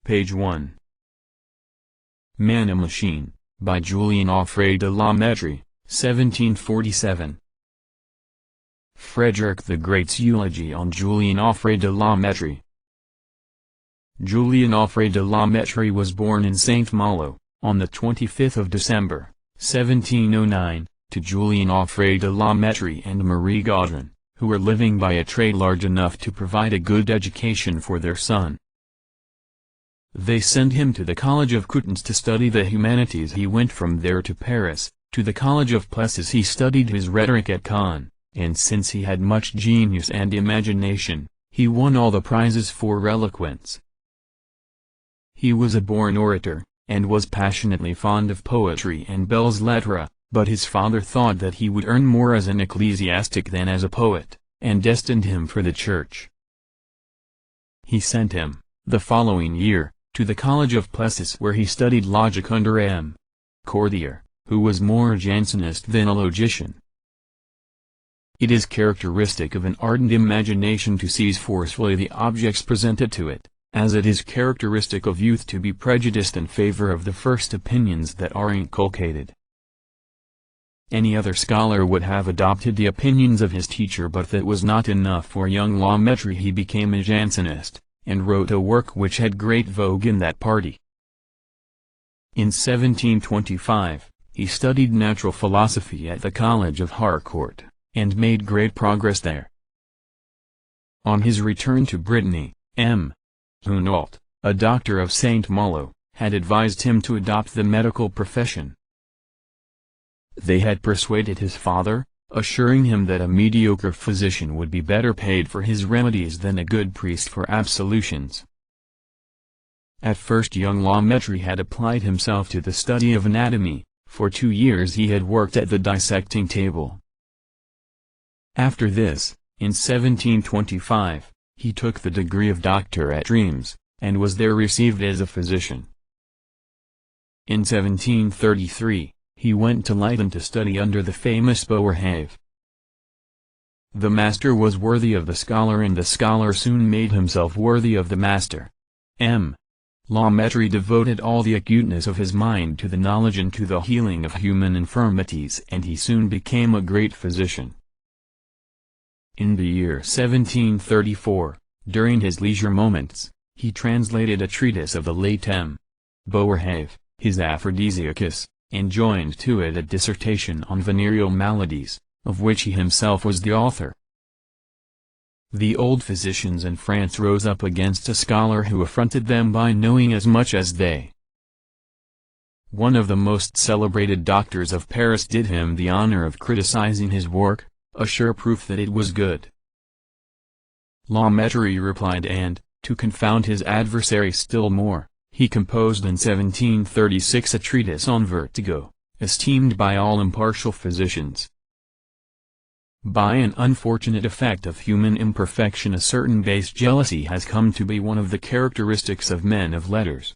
Page 1. Man a Machine, by Julien Offray de la Mettrie, 1747. Frederic the Great's eulogy on Julien Offray de la Mettrie. Julien Offray de la Mettrie was born in Saint Malo, on the 25th of December, 1709, to Julien Offray de la Mettrie and Marie Gaudron, who were living by a trade large enough to provide a good education for their son. They sent him to the College of Coutance to study the humanities. He went from there to Paris, to the College of Plessis. He studied his rhetoric at Caen, and since he had much genius and imagination, he won all the prizes for eloquence. He was a born orator, and was passionately fond of poetry and belles-lettres, but his father thought that he would earn more as an ecclesiastic than as a poet, and destined him for the church. He sent him, the following year, to the College of Plessis, where he studied logic under M. Cordier, who was more Jansenist than a logician. It is characteristic of an ardent imagination to seize forcefully the objects presented to it, as it is characteristic of youth to be prejudiced in favor of the first opinions that are inculcated. Any other scholar would have adopted the opinions of his teacher, but that was not enough for young La Mettrie. He became a Jansenist, and wrote a work which had great vogue in that party. In 1725, he studied natural philosophy at the College of Harcourt, and made great progress there. On his return to Brittany, M. Hunault, a doctor of Saint Malo, had advised him to adopt the medical profession. They had persuaded his father, assuring him that a mediocre physician would be better paid for his remedies than a good priest for absolutions. At first young La Mettrie had applied himself to the study of anatomy. For 2 years he had worked at the dissecting table. After this, in 1725, he took the degree of doctor at Reims, and was there received as a physician. In 1733, he went to Leiden to study under the famous Beauharnais. The master was worthy of the scholar, and the scholar soon made himself worthy of the master. M. La Mettrie devoted all the acuteness of his mind to the knowledge and to the healing of human infirmities, and he soon became a great physician. In the year 1734, during his leisure moments, he translated a treatise of the late M. Beauharnais, his Aphrodisiacus, and joined to it a dissertation on venereal maladies, of which he himself was the author. The old physicians in France rose up against a scholar who affronted them by knowing as much as they. One of the most celebrated doctors of Paris did him the honor of criticizing his work, a sure proof that it was good. La Mettrie replied, and, to confound his adversary still more, he composed in 1736 a treatise on vertigo, esteemed by all impartial physicians. By an unfortunate effect of human imperfection, a certain base jealousy has come to be one of the characteristics of men of letters.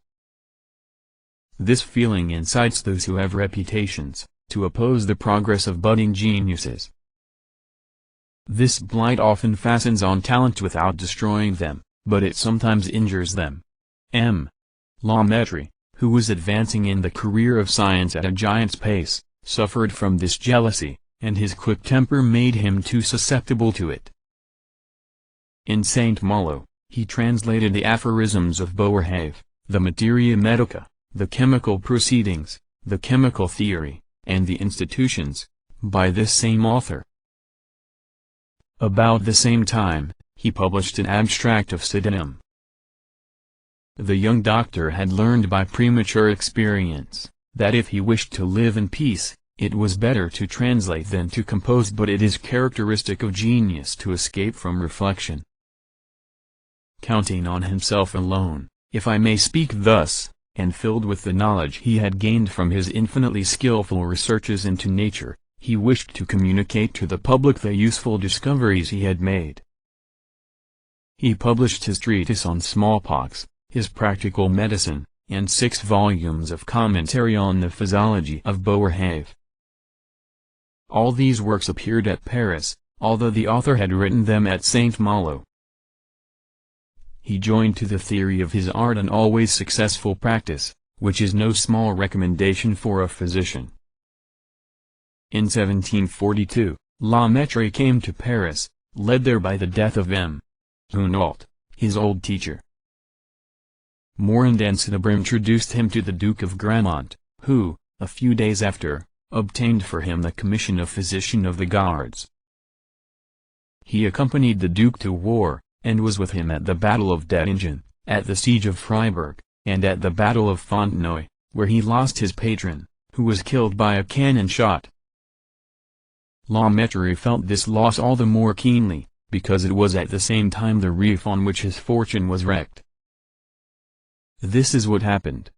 This feeling incites those who have reputations, to oppose the progress of budding geniuses. This blight often fastens on talents without destroying them, but it sometimes injures them. M. La Mettrie, who was advancing in the career of science at a giant's pace, suffered from this jealousy, and his quick temper made him too susceptible to it. In Saint Malo, he translated the aphorisms of Beauharnais, the Materia Medica, the chemical proceedings, the chemical theory, and the institutions, by this same author. About the same time, he published an abstract of Pseudonym. The young doctor had learned by premature experience, that if he wished to live in peace, it was better to translate than to compose, but it is characteristic of genius to escape from reflection. Counting on himself alone, if I may speak thus, and filled with the knowledge he had gained from his infinitely skillful researches into nature, he wished to communicate to the public the useful discoveries he had made. He published his treatise on smallpox, his practical medicine, and 6 volumes of commentary on the physiology of Beauharnais. All these works appeared at Paris, although the author had written them at Saint Malo. he joined to the theory of his art an always successful practice, which is no small recommendation for a physician. In 1742, La Mettrie came to Paris, led there by the death of M. Hunault, his old teacher. Morand and Saint-Malo introduced him to the Duke of Gramont, who, a few days after, obtained for him the commission of physician of the Guards. He accompanied the Duke to war, and was with him at the Battle of Dettingen, at the siege of Freiburg, and at the Battle of Fontenoy, where he lost his patron, who was killed by a cannon shot. La Mettrie felt this loss all the more keenly, because it was at the same time the reef on which his fortune was wrecked. This is what happened.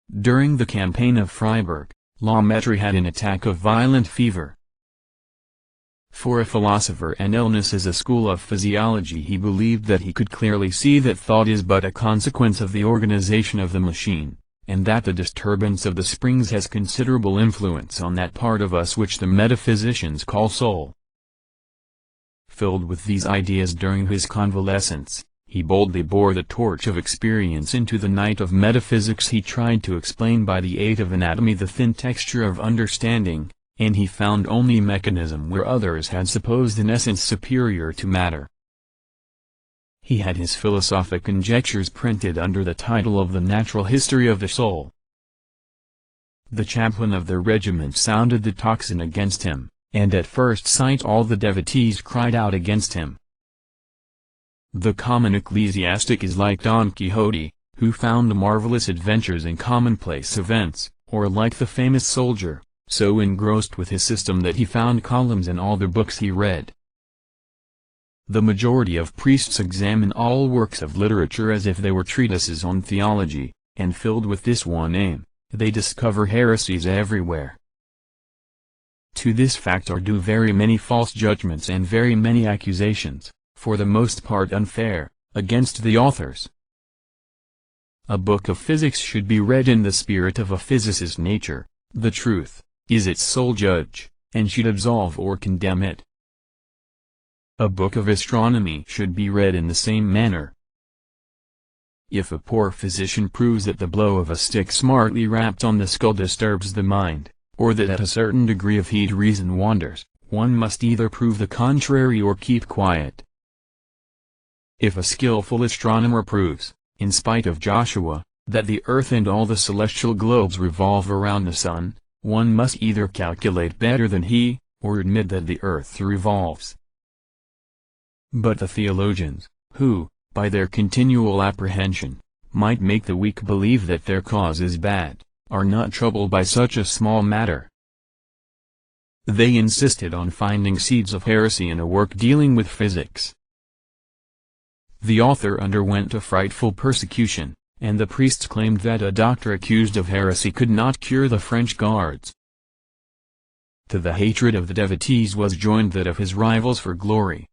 During the campaign of Freiburg, La Mettrie had an attack of violent fever. For a philosopher, and illness is a school of physiology. He believed that he could clearly see that thought is but a consequence of the organization of the machine, and that the disturbance of the springs has considerable influence on that part of us which the metaphysicians call soul. Filled with these ideas during his convalescence, he boldly bore the torch of experience into the night of metaphysics. He tried to explain by the aid of anatomy the thin texture of understanding, and he found only mechanism where others had supposed an essence superior to matter. He had his philosophic conjectures printed under the title of The Natural History of the Soul. The chaplain of the regiment sounded the tocsin against him, and at first sight all the devotees cried out against him. The common ecclesiastic is like Don Quixote, who found marvelous adventures in commonplace events, or like the famous soldier, so engrossed with his system that he found columns in all the books he read. The majority of priests examine all works of literature as if they were treatises on theology, and filled with this one aim, they discover heresies everywhere. To this fact are due very many false judgments and very many accusations, for the most part unfair, against the authors. A book of physics should be read in the spirit of a physicist's nature. The truth is its sole judge, and should absolve or condemn it. A book of astronomy should be read in the same manner. If a poor physician proves that the blow of a stick smartly rapped on the skull disturbs the mind, or that at a certain degree of heat reason wanders, one must either prove the contrary or keep quiet. If a skillful astronomer proves, in spite of Joshua, that the earth and all the celestial globes revolve around the sun, one must either calculate better than he, or admit that the earth revolves. But the theologians, who, by their continual apprehension, might make the weak believe that their cause is bad, are not troubled by such a small matter. They insisted on finding seeds of heresy in a work dealing with physics. The author underwent a frightful persecution, and the priests claimed that a doctor accused of heresy could not cure the French guards. To the hatred of the devotees was joined that of his rivals for glory.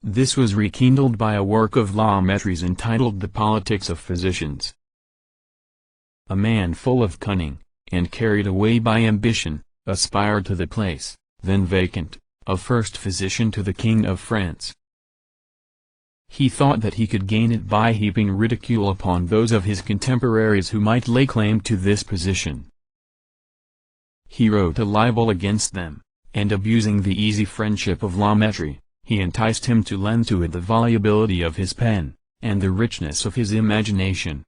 This was rekindled by a work of La Mettrie's entitled The Politics of Physicians. A man full of cunning, and carried away by ambition, aspired to the place, then vacant, of first physician to the King of France. He thought that he could gain it by heaping ridicule upon those of his contemporaries who might lay claim to this position. He wrote a libel against them, and abusing the easy friendship of La Mettrie, he enticed him to lend to it the volubility of his pen, and the richness of his imagination.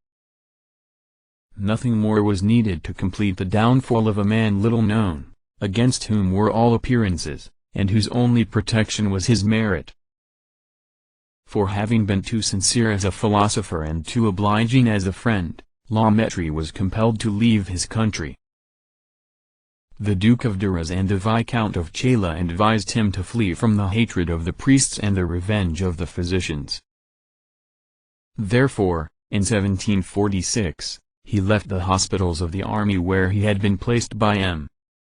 Nothing more was needed to complete the downfall of a man little known, against whom were all appearances, and whose only protection was his merit. For having been too sincere as a philosopher and too obliging as a friend, La Mettrie was compelled to leave his country. The Duke of Duras and the Viscount of Chela advised him to flee from the hatred of the priests and the revenge of the physicians. Therefore, in 1746, he left the hospitals of the army where he had been placed by M.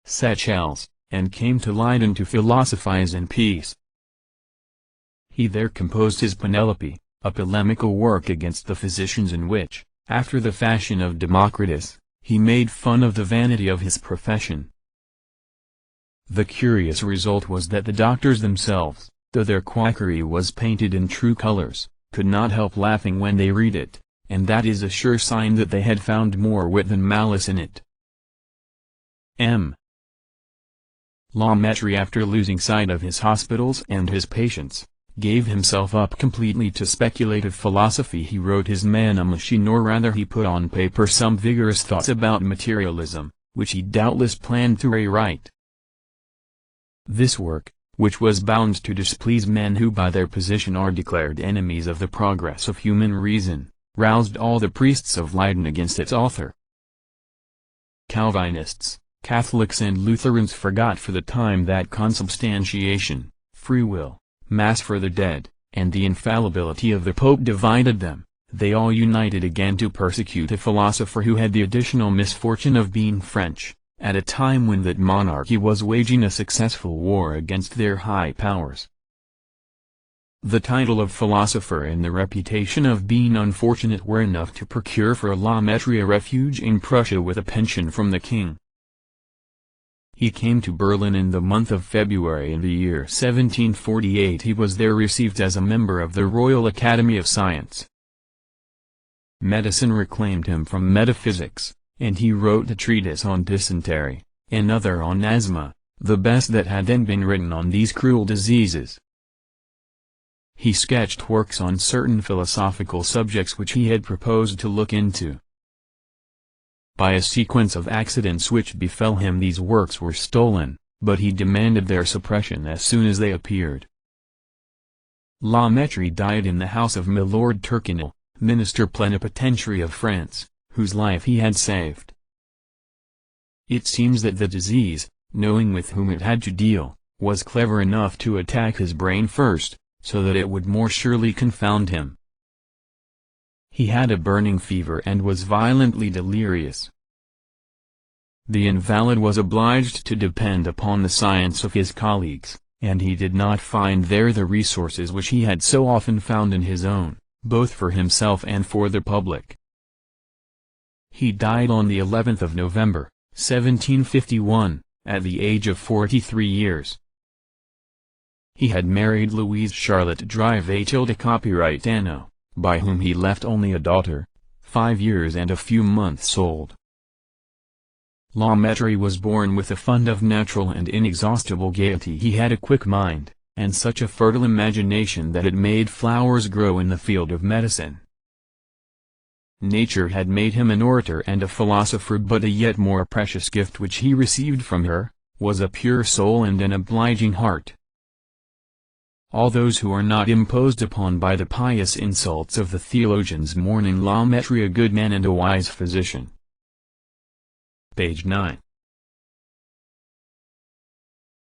Seychelles, and came to Leiden to philosophize in peace. He there composed his Penelope, a polemical work against the physicians in which, after the fashion of Democritus, he made fun of the vanity of his profession. The curious result was that the doctors themselves, though their quackery was painted in true colors, could not help laughing when they read it, and that is a sure sign that they had found more wit than malice in it. M. La Mettrie, after losing sight of his hospitals and his patients, gave himself up completely to speculative philosophy. He wrote his Man a Machine, or rather he put on paper some vigorous thoughts about materialism, which he doubtless planned to rewrite. This work, which was bound to displease men who by their position are declared enemies of the progress of human reason, roused all the priests of Leyden against its author. Calvinists, Catholics and Lutherans forgot for the time that consubstantiation, free will, Mass for the dead, and the infallibility of the Pope divided them. They all united again to persecute a philosopher who had the additional misfortune of being French, at a time when that monarchy was waging a successful war against their high powers. The title of philosopher and the reputation of being unfortunate were enough to procure for La Mettrie a refuge in Prussia with a pension from the king. He came to Berlin in the month of February in the year 1748. He was there received as a member of the Royal Academy of Science. Medicine reclaimed him from metaphysics, and he wrote a treatise on dysentery, another on asthma, the best that had then been written on these cruel diseases. He sketched works on certain philosophical subjects which he had proposed to look into. By a sequence of accidents which befell him, these works were stolen, but he demanded their suppression as soon as they appeared. La Mettrie died in the house of Milord Tyrconnel, minister plenipotentiary of France, whose life he had saved. It seems that the disease, knowing with whom it had to deal, was clever enough to attack his brain first, so that it would more surely confound him. He had a burning fever and was violently delirious. The invalid was obliged to depend upon the science of his colleagues, and he did not find there the resources which he had so often found in his own, both for himself and for the public. He died on the 11th of November, 1751, at the age of 43 years. He had married Louise Charlotte Drive copyright Anno, by whom he left only a daughter, 5 years and a few months old. La Mettrie was born with a fund of natural and inexhaustible gaiety. He had a quick mind, and such a fertile imagination that it made flowers grow in the field of medicine. Nature had made him an orator and a philosopher, but a yet more precious gift which he received from her, was a pure soul and an obliging heart. All those who are not imposed upon by the pious insults of the theologians mourn in La Mettrie a good man and a wise physician. Page 9.